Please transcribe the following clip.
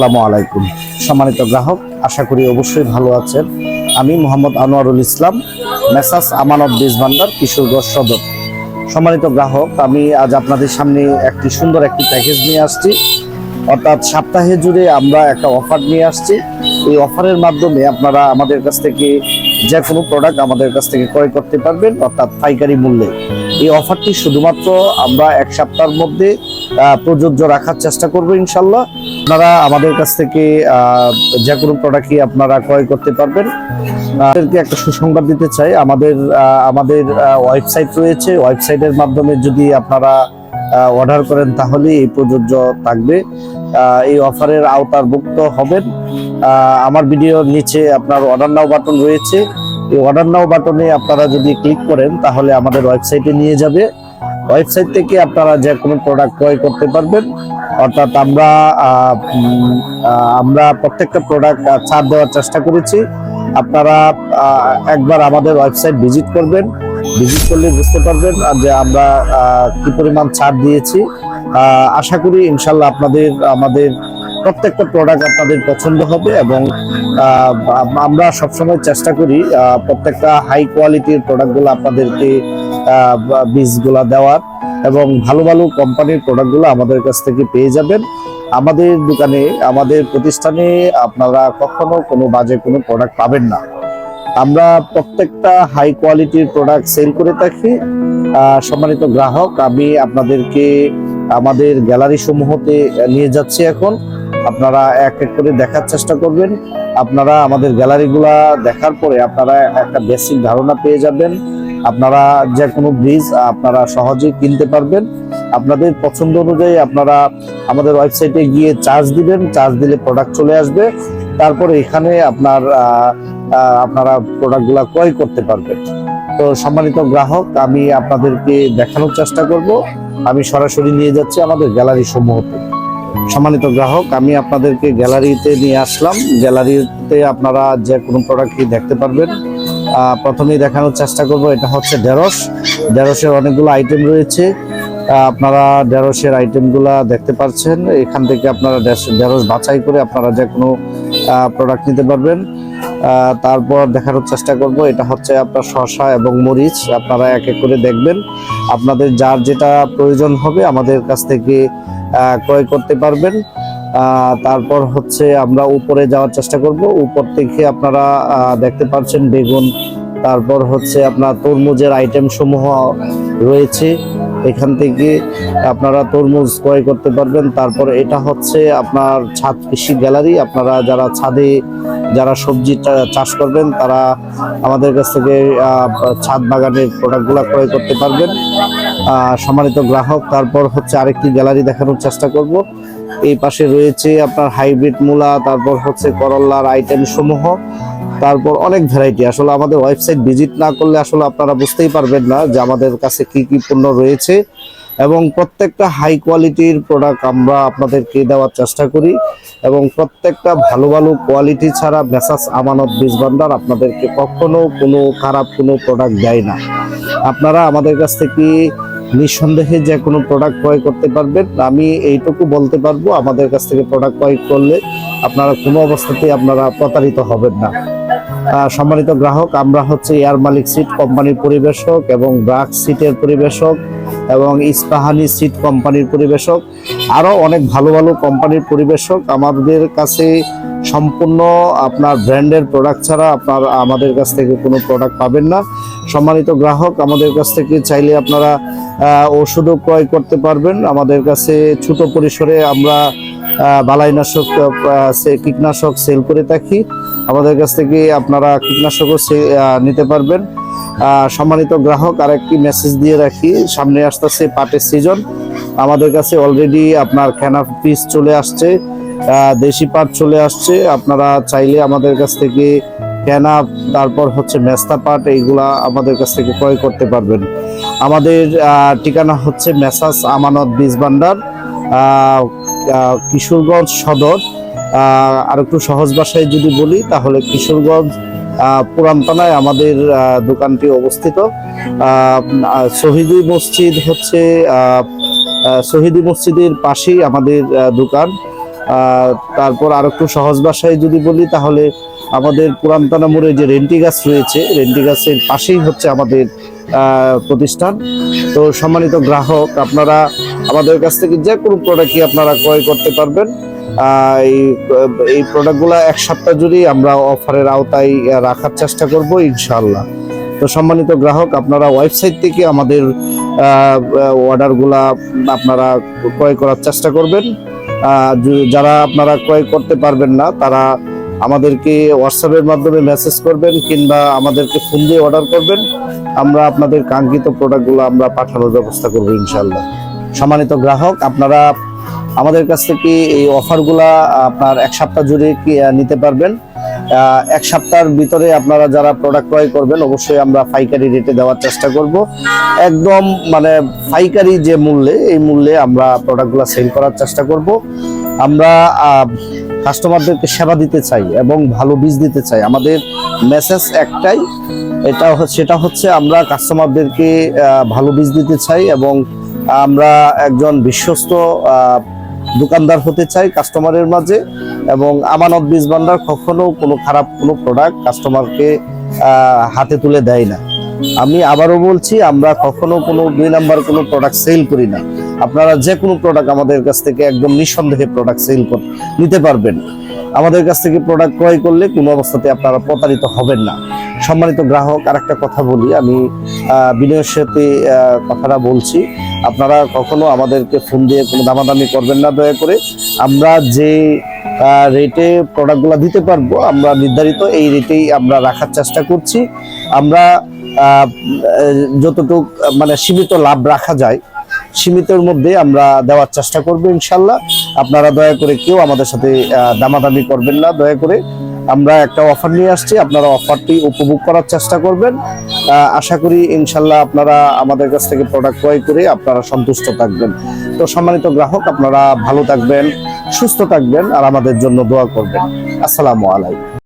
আসসালামু আলাইকুম সম্মানিত গ্রাহক, আশা করি অবশ্যই ভালো আছেন। আমি মোহাম্মদ আনোয়ারুল ইসলাম, মেসাস আমানত বীজ ভান্ডার, কিশোরগঞ্জ সদর। সম্মানিত গ্রাহক, আমি আজ আপনাদের সামনে একটি সুন্দর একটি প্যাকেজ নিয়ে আসছি। অর্থাৎ সপ্তাহে জুড়ে আমরা একটা অফার নিয়ে আসছি। এই অফারের মাধ্যমে আপনারা আমাদের কাছ থেকে যে কোনো প্রোডাক্ট আমাদের কাছ থেকে ক্রয় করতে পারবেন, অর্থাৎ পাইকারি মূল্যে। এই অফারটি শুধুমাত্র আমরা এক সপ্তাহের মধ্যে প্রযোজ্য রাখার চেষ্টা করব ইনশাল্লাহ। আপনারা আমাদের কাছ থেকে যে কোনো প্রোডাক্টই আপনারা ক্রয় করতে পারবেন। আপনাদেরকে একটা সুসংবাদ দিতে চাই, আমাদের ওয়েবসাইট রয়েছে। ওয়েবসাইটের মাধ্যমে যদি আপনারা অর্ডার করেন তাহলে এই প্রযোজ্য থাকবে, এই অফারের আওতাভুক্ত হবেন। আমার ভিডিওর নিচে আপনার অর্ডার নাও বাটন রয়েছে। এই অর্ডার নাও বাটনে আপনারা যদি ক্লিক করেন তাহলে আমাদের ওয়েবসাইটে নিয়ে যাবে। ওয়েবসাইট থেকে আপনারা যে কোনো প্রোডাক্ট ক্রয় করতে পারবেন। অর্থাৎ আমরা প্রত্যেকটা প্রোডাক্ট ছাড় দেওয়ার চেষ্টা করেছি। আপনারা একবার আমাদের ওয়েবসাইট ভিজিট করবেন, ভিজিট করলে বুঝতে পারবেন যে আমরা কি পরিমাণ ছাড় দিয়েছি। আশা করি ইনশাল্লাহ আমাদের প্রত্যেকটা প্রোডাক্ট আপনাদের পছন্দ হবে এবং আমরা সবসময় চেষ্টা করি প্রত্যেকটা হাই কোয়ালিটির প্রোডাক্টগুলো আপনাদেরকে বীজগুলা দেওয়ার, এবং ভালো ভালো কোম্পানির প্রোডাক্টগুলো আমাদের কাছ থেকে পেয়ে যাবেন। আমাদের দোকানে, আমাদের প্রতিষ্ঠানে আপনারা কখনো কোনো বাজে কোনো প্রোডাক্ট পাবেন না। আমরা প্রত্যেকটা হাই কোয়ালিটির প্রোডাক্ট সেল করে থাকি। সম্মানিত গ্রাহক, আমি আপনাদেরকে আমাদের গ্যালারি সমূহতে নিয়ে যাচ্ছি এখন। আপনারা এক এক করে দেখার চেষ্টা করবেন। আপনারা আমাদের গ্যালারিগুলা দেখার পরে আপনারা একটা বেসিক ধারণা পেয়ে যাবেন। আপনারা যে কোনো বীজ আপনারা সহজেই কিনতে পারবেন। আপনাদের পছন্দ অনুযায়ী আপনারা আমাদের ওয়েবসাইটে গিয়ে চার্জ দিবেন, চার্জ দিলে প্রোডাক্ট চলে আসবে। তারপরে এখানে আপনারা প্রোডাক্টগুলা ক্রয় করতে পারবেন। তো সম্মানিত গ্রাহক, আমি আপনাদেরকে দেখানোর চেষ্টা করব। আমি সরাসরি নিয়ে যাচ্ছি আমাদের গ্যালারি সমূহতে। সম্মানিত গ্রাহক, আমি আপনাদেরকে গ্যালারিতে নিয়ে আসলাম। গ্যালারিতে আপনারা যে কোনো প্রোডাক্টই দেখতে পারবেন। প্রথমেই দেখানোর চেষ্টা করব, এটা হচ্ছে ঢেঁড়সের অনেকগুলো আইটেম রয়েছে। আপনারা ঢেঁড়সের আইটেমগুলা দেখতে পাচ্ছেন। এখান থেকে আপনারা ঢেঁড়স বাছাই করে আপনারা যে কোনো প্রোডাক্ট নিতে পারবেন। তারপর দেখানোর চেষ্টা করব, এটা হচ্ছে আপনার শসা এবং মরিচ। আপনারা এক এক করে দেখবেন, আপনাদের যার যেটা প্রয়োজন হবে আমাদের কাছ থেকে ক্রয় করতে পারবেন। তারপর হচ্ছে আমরা উপরে যাওয়ার চেষ্টা করব। উপর থেকে আপনারা দেখতে পাচ্ছেন বেগুন, তারপর হচ্ছে আপনার তরমুজের আইটেম সমূহ রয়েছে। এখান থেকে আপনারা তরমুজ ক্রয় করতে পারবেন। তারপর এটা হচ্ছে আপনার ছাদ কৃষি গ্যালারি। আপনারা যারা ছাদে সবজি চাষ করবেন তারা আমাদের কাছ থেকে ছাদ বাগানের প্রোডাক্টগুলো ক্রয় করতে পারবেন, সম্মানিত গ্রাহক। তারপর হচ্ছে আরেকটি গ্যালারি দেখানোর চেষ্টা করব। এই পাশে রয়েছে আপনার হাইব্রিড মূলা, তারপর হচ্ছে করল্লার আইটেম সমূহ, তারপর অনেক ভ্যারাইটি। আসলে আমাদের ওয়েবসাইট ভিজিট না করলে আসলে আপনারা বুঝতেই পারবেন না যে আমাদের কাছে কি কি পণ্য রয়েছে, এবং প্রত্যেকটা হাই কোয়ালিটির প্রোডাক্ট আমরা আপনাদেরকে দেওয়ার চেষ্টা করি, এবং প্রত্যেকটা ভালো ভালো কোয়ালিটি ছাড়া মেসাস আমানত বীজ ভান্ডার আপনাদেরকে কখনো কোনো খারাপ কোনো প্রোডাক্ট দেয় না। আপনারা আমাদের কাছ থেকে নিঃসন্দেহে যে কোনো প্রোডাক্ট ক্রয় করতে পারবেন। আমি এইটুকু বলতে পারবো, আমাদের কাছ থেকে প্রোডাক্ট ক্রয় করলে আপনারা কোনো অবস্থাতেই আপনারা প্রতারিত হবেন না। সম্মানিত গ্রাহক, আমরা হচ্ছে এয়ার মালিক সিট কোম্পানির পরিবেশক এবং ব্রাক সিটের পরিবেশক এবং ইস্পাহানি সিট কোম্পানির পরিবেশক, আরও অনেক ভালো ভালো কোম্পানির পরিবেশক। আমাদের কাছে সম্পূর্ণ আপনার ব্র্যান্ডের প্রোডাক্ট ছাড়া আমাদের কাছ থেকে কোনো প্রোডাক্ট পাবেন না। সম্মানিত গ্রাহক, আমাদের কাছ থেকে চাইলে আপনারা ওষুধও ক্রয় করতে পারবেন। আমাদের কাছে ছোট পরিসরে আমরা বালাইনাশক, কীটনাশক সেল করে থাকি। আমাদের কাছ থেকে আপনারা কীটনাশকও নিতে পারবেন। সম্মানিত গ্রাহক, আরেকটি মেসেজ দিয়ে রাখি, সামনে আসতেছে পাটের সিজন। আমাদের কাছে অলরেডি আপনার খেনা পিস চলে আসছে, দেশি পাট চলে আসছে। আপনারা চাইলে আমাদের কাছ থেকে কেনা, তারপর হচ্ছে মেস্তা পাট, এইগুলা আমাদের কাছ থেকে ক্রয় করতে পারবেন। আমাদের ঠিকানা হচ্ছে মেসাস আমানত বীজ ভান্ডার, কিশোরগঞ্জ সদর। আর একটু সহজ ভাষায় যদি বলি তাহলে কিশোরগঞ্জ পুরান থানায় আমাদের দোকানটি অবস্থিত। শহীদি মসজিদ হচ্ছে শহীদি মসজিদের পাশেই আমাদের দোকান। তারপর আর একটু সহজ ভাষায় যদি বলি তাহলে আমাদের পুরানতানা মোড়ে যে রেন্টি গাছ রয়েছে, রেন্টি গাছের পাশেই হচ্ছে আমাদের প্রতিষ্ঠান। তো সম্মানিত গ্রাহক, আপনারা আমাদের কাছ থেকে যে কোনো প্রোডাক্টই আপনারা ক্রয় করতে পারবেন। এই প্রোডাক্টগুলো এক সপ্তাহ জুড়েই আমরা অফারের আওতায় রাখার চেষ্টা করব ইনশাআল্লাহ। তো সম্মানিত গ্রাহক, আপনারা ওয়েবসাইট থেকে আমাদের অর্ডারগুলা আপনারা ক্রয় করার চেষ্টা করবেন। যারা আপনারা ক্রয় করতে পারবেন না তারা আমাদেরকে হোয়াটসঅ্যাপের মাধ্যমে মেসেজ করবেন কিংবা আমাদেরকে ফোন দিয়ে অর্ডার করবেন। আমরা আপনাদের কাঙ্ক্ষিত প্রোডাক্টগুলো আমরা পাঠানোর ব্যবস্থা করব ইনশাআল্লাহ। সম্মানিত গ্রাহক, আপনারা আমাদের কাছ থেকে এই অফারগুলা আপনার এক সপ্তাহ জুড়ে নিতে পারবেন। এক সপ্তাহের ভিতরে আপনারা যারা প্রোডাক্ট ক্রয় করবেন অবশ্যই আমরা পাইকারি রেটে দেওয়ার চেষ্টা করব। একদম মানে পাইকারি যে মূল্যে, এই মূল্যে আমরা প্রোডাক্টগুলো সেল করার চেষ্টা করব। আমরা কাস্টমারদেরকে সেবা দিতে চাই এবং ভালো বীজ দিতে চাই। আমাদের মেসেজ একটাই, সেটা হচ্ছে আমরা কাস্টমারদেরকে ভালো বীজ দিতে চাই এবং আমরা একজন বিশ্বস্ত দোকানদার হতে চাই কাস্টমারের মাঝে। এবং আমানত বীজ ভান্ডার কখনো কোনো খারাপ কোনো প্রোডাক্ট কাস্টমারকে হাতে তুলে দেয় না। আমি আবারও বলছি, আমরা কখনো কোনো 2 নাম্বার কোনো প্রোডাক্ট সেল করি না। আপনারা যে কোনো প্রোডাক্ট আমাদের কাছ থেকে একদম নিঃসন্দেহে প্রোডাক্ট সেল নিতে পারবেন। আমাদের কাছ থেকে প্রোডাক্ট ক্রয় করলে কোনো অবস্থাতে আপনারা প্রতারিত হবেন না। সম্মানিত গ্রাহক, আরেকটা কথা বলি, আমি বিনয়ের সাথে কথাটা বলছি, আপনারা কখনো আমাদেরকে ফোন দিয়ে কোনো দামাদামি করবেন না দয়া করে। আমরা যে রেটে প্রোডাক্টগুলো দিতে পারবো, আমরা নির্ধারিত এই রেটেই আমরা রাখার চেষ্টা করছি। আমরা যতটুকু মানে সীমিত লাভ রাখা যায় সীমিতের মধ্যে আমরা দেওয়ার চেষ্টা করবো ইনশাল্লাহ। আপনারা দয়া করে কেউ আমাদের সাথে দামাদামি করবেন না দয়া করে। আমরা একটা অফার নিয়ে আসছি, আপনারা অফারটি উপভোগ করার চেষ্টা করবেন। আশা করি ইনশাল্লাহ আপনারা আমাদের কাছ থেকে প্রোডাক্ট ক্রয় করে আপনারা সন্তুষ্ট থাকবেন। তো সম্মানিত গ্রাহক, আপনারা ভালো থাকবেন, সুস্থ থাকবেন আর আমাদের জন্য দোয়া করবেন। আসসালামু আলাইকুম।